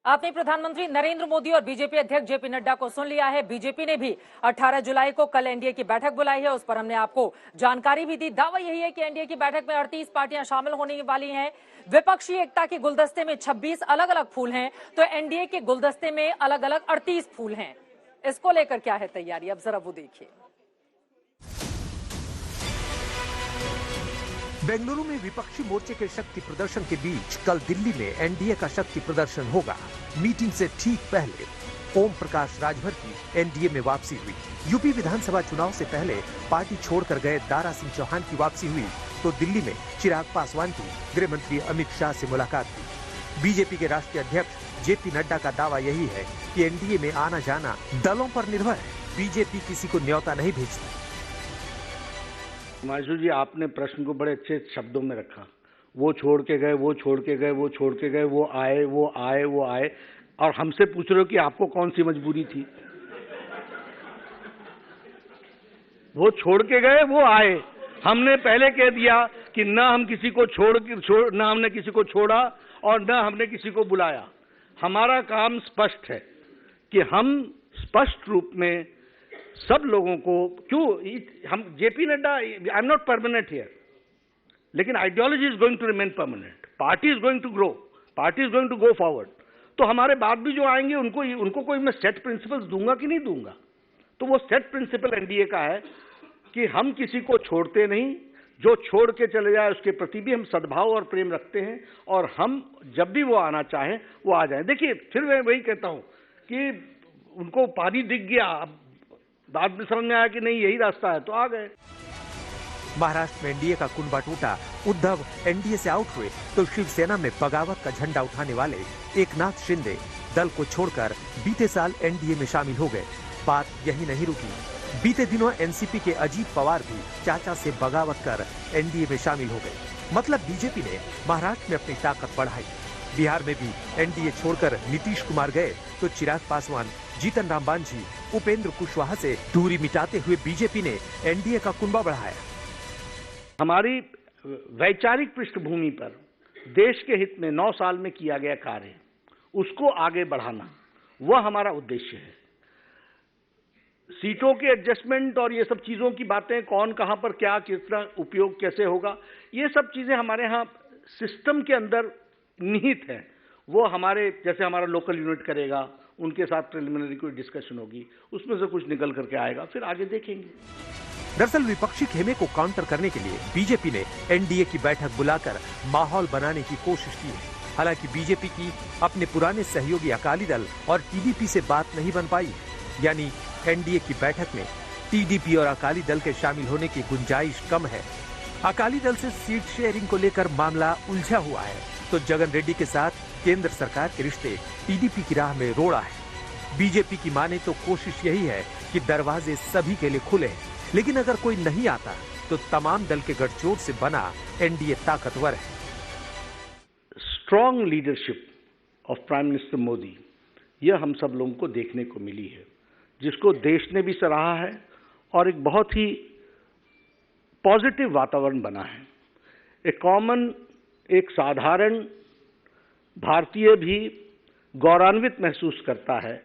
आपने प्रधानमंत्री नरेंद्र मोदी और बीजेपी अध्यक्ष जेपी नड्डा को सुन लिया है। बीजेपी ने भी 18 जुलाई को कल एनडीए की बैठक बुलाई है, उस पर हमने आपको जानकारी भी दी। दावा यही है कि एनडीए की बैठक में 38 पार्टियां शामिल होने वाली हैं। विपक्षी एकता के गुलदस्ते में 26 अलग अलग फूल हैं, तो एनडीए के गुलदस्ते में अलग अलग 38 फूल हैं। इसको लेकर क्या है तैयारी, अब जरा वो देखिए। बेंगलुरु में विपक्षी मोर्चे के शक्ति प्रदर्शन के बीच कल दिल्ली में एनडीए का शक्ति प्रदर्शन होगा। मीटिंग से ठीक पहले ओम प्रकाश राजभर की एनडीए में वापसी हुई। यूपी विधानसभा चुनाव से पहले पार्टी छोड़कर गए दारा सिंह चौहान की वापसी हुई, तो दिल्ली में चिराग पासवान की गृह मंत्री अमित शाह से मुलाकात हुई। बीजेपी के राष्ट्रीय अध्यक्ष जेपी नड्डा का दावा यही है कि एनडीए में आना जाना दलों पर निर्भर है, बीजेपी किसी को न्योता नहीं भेजती। हिमांशु जी, आपने प्रश्न को बड़े अच्छे शब्दों में रखा। वो छोड़ के गए, वो छोड़ के गए, वो छोड़ के गए, वो आए, वो आए, वो आए, और हमसे पूछ रहे हो कि आपको कौन सी मजबूरी थी? वो छोड़ के गए, वो आए। हमने पहले कह दिया कि ना हम किसी को ना हमने किसी को छोड़ा और ना हमने किसी को बुलाया। हमारा काम स्पष्ट है कि हम स्पष्ट रूप में सब लोगों को हम JP Nadda, I am not permanent here, लेकिन ideology is going to remain permanent, party is going to grow, party is going to go forward. तो हमारे बाद भी जो आएंगे उनको कोई मैं सेट प्रिंसिपल्स दूंगा कि नहीं दूंगा? तो वो सेट प्रिंसिपल एनडीए का है कि हम किसी को छोड़ते नहीं, जो छोड़ के चले जाए उसके प्रति भी हम सद्भाव और प्रेम रखते हैं, और हम जब भी वो आना चाहें वो आ जाएं। देखिए, फिर मैं वही कहता हूं कि उनको पानी दिख गया, अब बाद में समझ में आया कि नहीं यही रास्ता है, तो आ गए। महाराष्ट्र में एनडीए का कुनबा टूटा, उद्धव एनडीए से आउट हुए, तो शिवसेना में बगावत का झंडा उठाने वाले एकनाथ शिंदे दल को छोड़कर बीते साल एनडीए में शामिल हो गए। बात यही नहीं रुकी, बीते दिनों एनसीपी के अजीत पवार भी चाचा से बगावत कर एनडीए में शामिल हो गए। मतलब बीजेपी ने महाराष्ट्र में अपनी ताकत बढ़ाई। बिहार में भी एनडीए छोड़कर नीतीश कुमार गए, तो चिराग पासवान, जीतन राम मांझी, उपेंद्र कुशवाहा से दूरी मिटाते हुए बीजेपी ने एनडीए का कुनबा बढ़ाया। हमारी वैचारिक पृष्ठभूमि पर देश के हित में 9 साल में किया गया कार्य, उसको आगे बढ़ाना, वह हमारा उद्देश्य है। सीटों के एडजस्टमेंट और ये सब चीजों की बातें, कौन कहां पर क्या, कितना उपयोग कैसे होगा, ये सब चीजें हमारे यहाँ सिस्टम के अंदर निहित है। वो हमारे, जैसे हमारा लोकल यूनिट करेगा, उनके साथ प्रिलिमिनरी कोई डिस्कशन होगी, उसमें से कुछ निकल करके आएगा, फिर आगे देखेंगे। दरअसल विपक्षी खेमे को काउंटर करने के लिए बीजेपी ने एनडीए की बैठक बुलाकर माहौल बनाने की कोशिश की है। हालांकि बीजेपी की अपने पुराने सहयोगी अकाली दल और टीडीपी से बात नहीं बन पाई, यानी एनडीए की बैठक में टीडीपी और अकाली दल के शामिल होने की गुंजाइश कम है। अकाली दल से सीट शेयरिंग को लेकर मामला उलझा हुआ है, तो जगन रेड्डी के साथ केंद्र सरकार के रिश्ते टीडीपी की राह में रोड़ा है। बीजेपी की माने तो कोशिश यही है कि दरवाजे सभी के लिए खुले हैं, लेकिन अगर कोई नहीं आता तो तमाम दल के गठजोड़ से बना एनडीए ताकतवर है। Strong leadership of prime minister Modi, यह हम सब लोगों को देखने को मिली है, जिसको देश ने भी सराहा है, और एक बहुत ही पॉजिटिव वातावरण बना है। एक साधारण भारतीय भी गौरवान्वित महसूस करता है